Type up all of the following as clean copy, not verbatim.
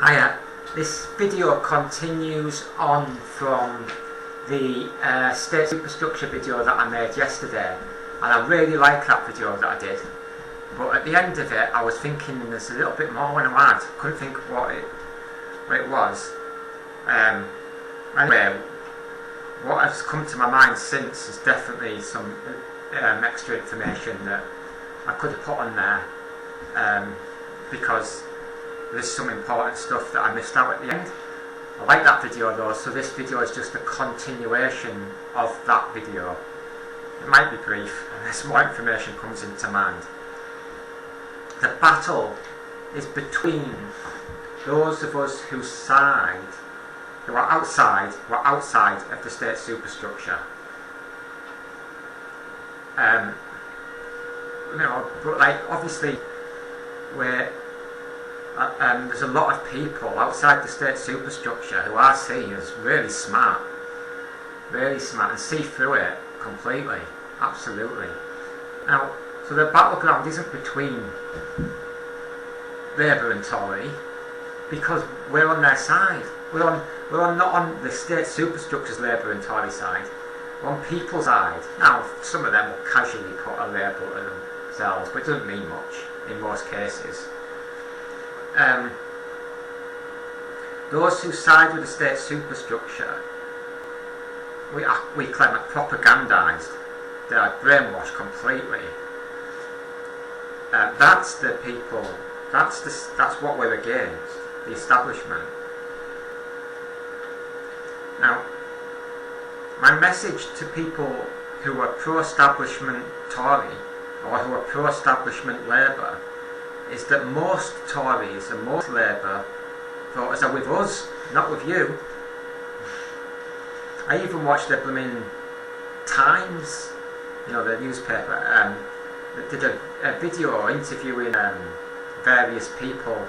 Hiya, this video continues on from the state superstructure video that I made yesterday, and I really like that video that I did, but at the end of it I was thinking there's a little bit more when I had. Couldn't think what it was. Anyway, what has come to my mind since is definitely some extra information that I could have put on there, because there's some important stuff that I missed out at the end. I like that video though, so this video is just a continuation of that video. It might be brief unless more information comes into mind. The battle is between those of us who are outside of the state superstructure. But like obviously there's a lot of people outside the state superstructure who are seen as really smart and see through it completely, absolutely. Now, so the battleground isn't between Labour and Tory, because we're on their side. We're not on the state superstructure's Labour and Tory side. We're on people's side. Now, some of them will casually put a label to themselves, but it doesn't mean much in most cases. Those who side with the state superstructure, we claim are propagandised. They are brainwashed completely. That's the people. That's what we're against. The establishment. Now, my message to people who are pro-establishment Tory or who are pro-establishment Labour is that most Tories and most Labour voters are with us, not with you. I even watched the blooming Times, the newspaper, that did a video interviewing various people,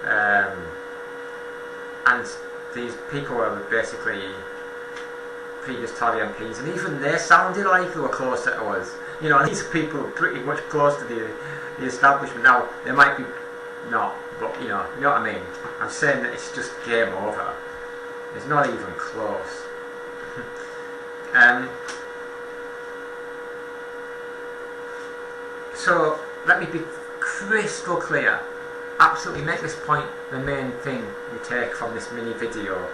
and these people were basically previous Tory MPs, and even they sounded like they were closer to us. These people are pretty much close to the establishment. Now, they might be not, but you know what I mean. I'm saying that it's just game over. It's not even close. So let me be crystal clear. Absolutely make this point the main thing you take from this mini video.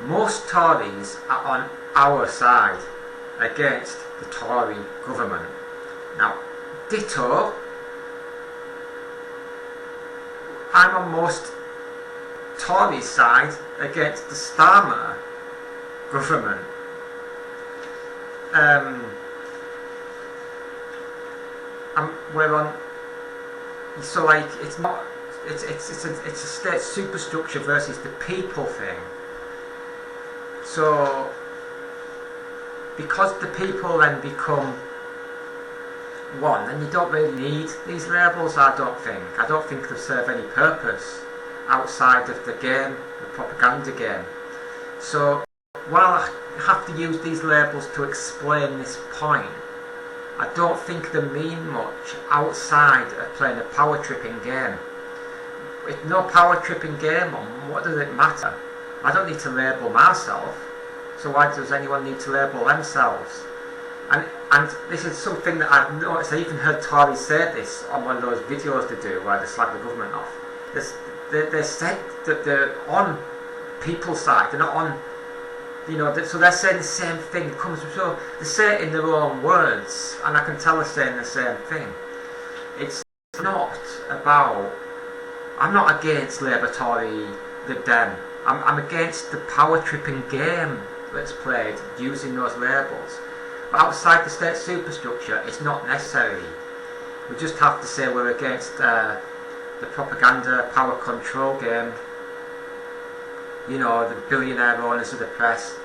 Most Tories are on our side against the Tory government. Now, ditto, I'm on most Tories' side against the Starmer government. We're on. So like it's not. It's a state superstructure versus the people thing. So because the people then become one, then you don't really need these labels. I don't think they serve any purpose outside of the game, the propaganda game. So while I have to use these labels to explain this point, I don't think they mean much outside of playing a power tripping game. With no power tripping game on, what does it matter? I don't need to label myself, so why does anyone need to label themselves? And this is something that I've noticed. I even heard Tories say this on one of those videos they do where they slag the government off. They said that they're on people's side, they're not on, so they're saying the same thing. So they say it in their own words, and I can tell they're saying the same thing. It's not about, I'm not against Labour, Tory, Lib Dem. I'm against the power tripping game that's played using those labels. But outside the state superstructure, it's not necessary. We just have to say we're against the propaganda, power control game. The billionaire owners of the press,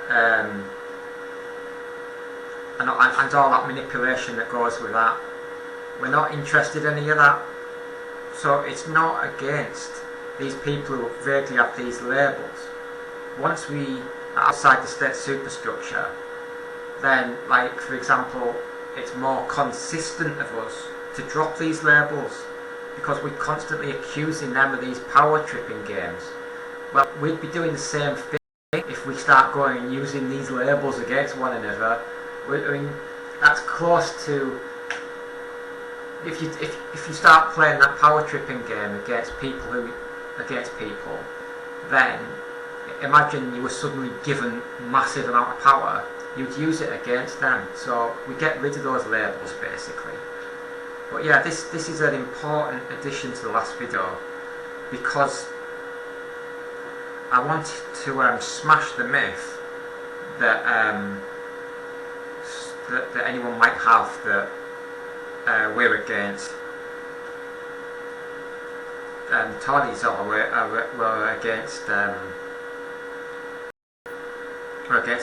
and all that manipulation that goes with that. We're not interested in any of that. So it's not against these people who vaguely have these labels. Once we are outside the state superstructure, then, like for example, it's more consistent of us to drop these labels because we're constantly accusing them of these power tripping games. Well, we'd be doing the same thing if we start going and using these labels against one another. I mean, that's close to, if you start playing that power tripping game against people, then imagine you were suddenly given massive amount of power, you'd use it against them. So we get rid of those labels basically. But yeah, this is an important addition to the last video, because I wanted to smash the myth that that anyone might have that we're against Tories, or we're against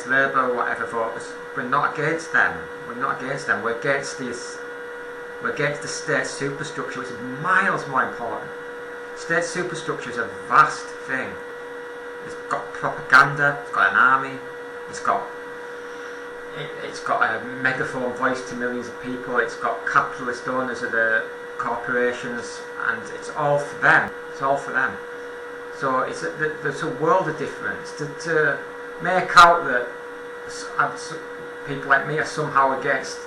Labour or whatever voters. We're not against them. We're not against them. We're against this. We're against the state superstructure, which is miles more important. State superstructure is a vast thing. It's got propaganda. It's got an army. It's got a megaphone voice to millions of people. It's got capitalist owners of the corporations, and it's all for them. It's all for them. So there's a world of difference. To make out that people like me are somehow against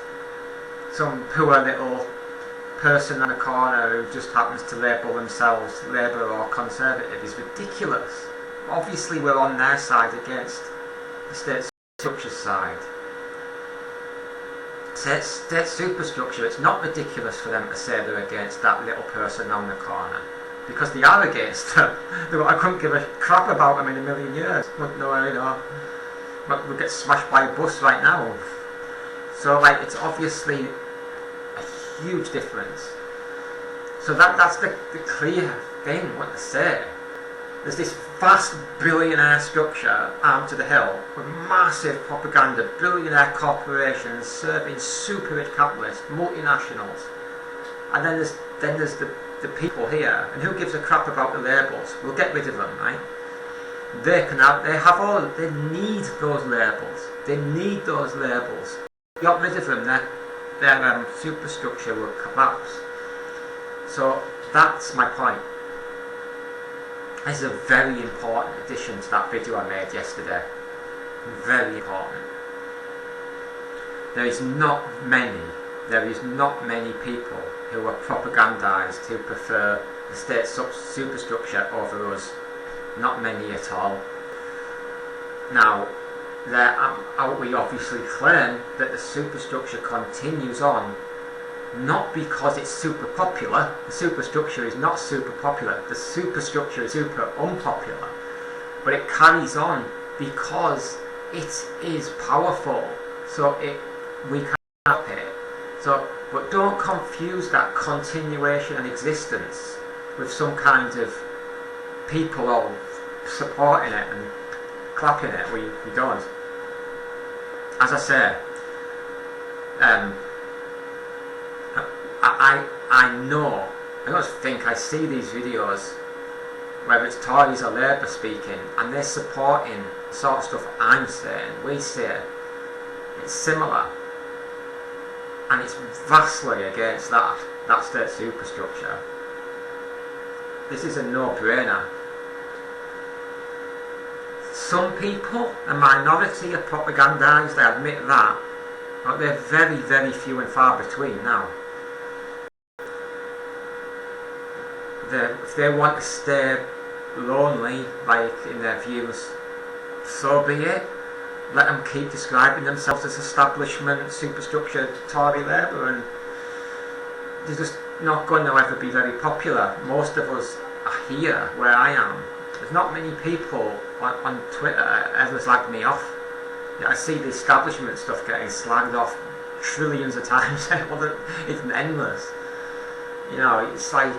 some poor little person on a corner who just happens to label themselves Labour or Conservative is ridiculous. Obviously we're on their side against the state superstructure side. State superstructure, it's not ridiculous for them to say they're against that little person on the corner, because they are against them. I couldn't give a crap about them in a million years. Wouldn't know, you know, we'll get smashed by a bus right now. So like, it's obviously a huge difference. So that's the clear thing, what to say. There's this vast billionaire structure armed to the hill with massive propaganda, billionaire corporations serving super rich capitalists, multinationals. And then there's the people here, and who gives a crap about the labels? We'll get rid of them, right? They need those labels. They need those labels. Got rid of them, their superstructure will collapse. So that's my point. This is a very important addition to that video I made yesterday. Very important. There is not many people who are propagandised who prefer the state superstructure over us. Not many at all. Now, we obviously claim that the superstructure continues on, not because it's super popular. The superstructure is not super popular. The superstructure is super unpopular. But it carries on because it is powerful. So we can't help it. So, but don't confuse that continuation and existence with some kind of people all supporting it and clapping it. We don't. As I say, I don't think I see these videos, whether it's Tories or Labour speaking, and they're supporting the sort of stuff I'm saying, we say. It's similar. And it's vastly against that state superstructure. This is a no-brainer. Some people, a minority, are propagandised, I admit that, but they're very, very few and far between now. If they want to stay lonely, like in their views, so be it. Let them keep describing themselves as establishment, superstructure, Tory Labour, and they're just not going to ever be very popular. Most of us are here, where I am. There's not many people on Twitter ever slag me off. I see the establishment stuff getting slagged off trillions of times. It's endless. You know, it's like,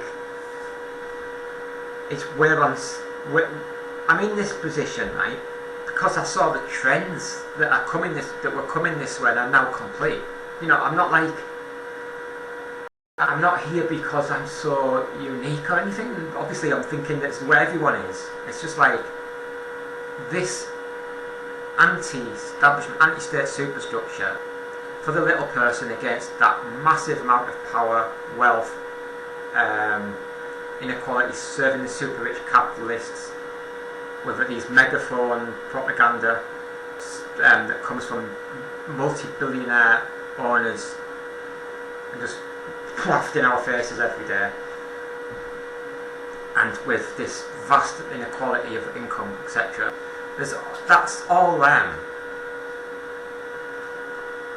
I'm in this position, right, because I saw the trends that were coming this way, and are now complete. You know, I'm not here because I'm so unique or anything. Obviously I'm thinking that's where everyone is. It's just like this anti-establishment, anti-state superstructure for the little person against that massive amount of power, wealth, inequality, serving the super rich capitalists with these megaphone propaganda that comes from multi-billionaire owners and just plastered in our faces every day, and with this vast inequality of income, etc. That's all them.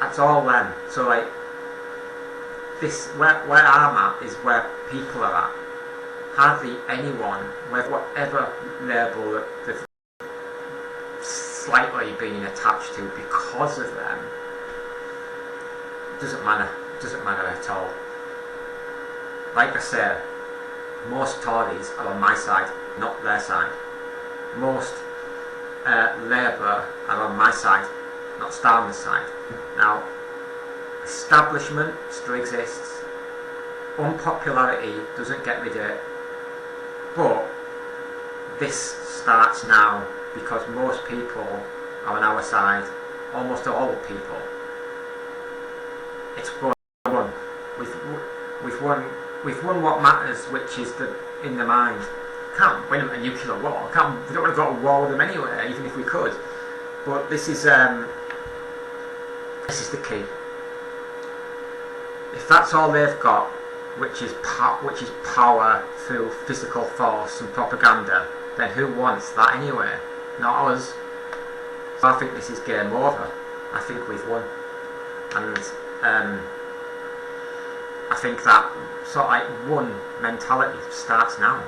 That's all them. So like this, where I'm at is where people are at. Hardly anyone, whatever label that they've slightly been attached to because of them, doesn't matter at all. Like I say, most Tories are on my side, not their side. Most Labour are on my side, not Starmer's side. Now, establishment still exists. Unpopularity doesn't get rid of it. But this starts now because most people are on our side, almost all the people. It's won. We've won what matters, which is in the mind. Can't win a nuclear war. We don't want to go to war with them anyway, even if we could. But this is the key. If that's all they've got, which is power through physical force and propaganda, then who wants that anyway? Not us. So I think this is game over. I think we've won, and I think that sort of like one mentality starts now.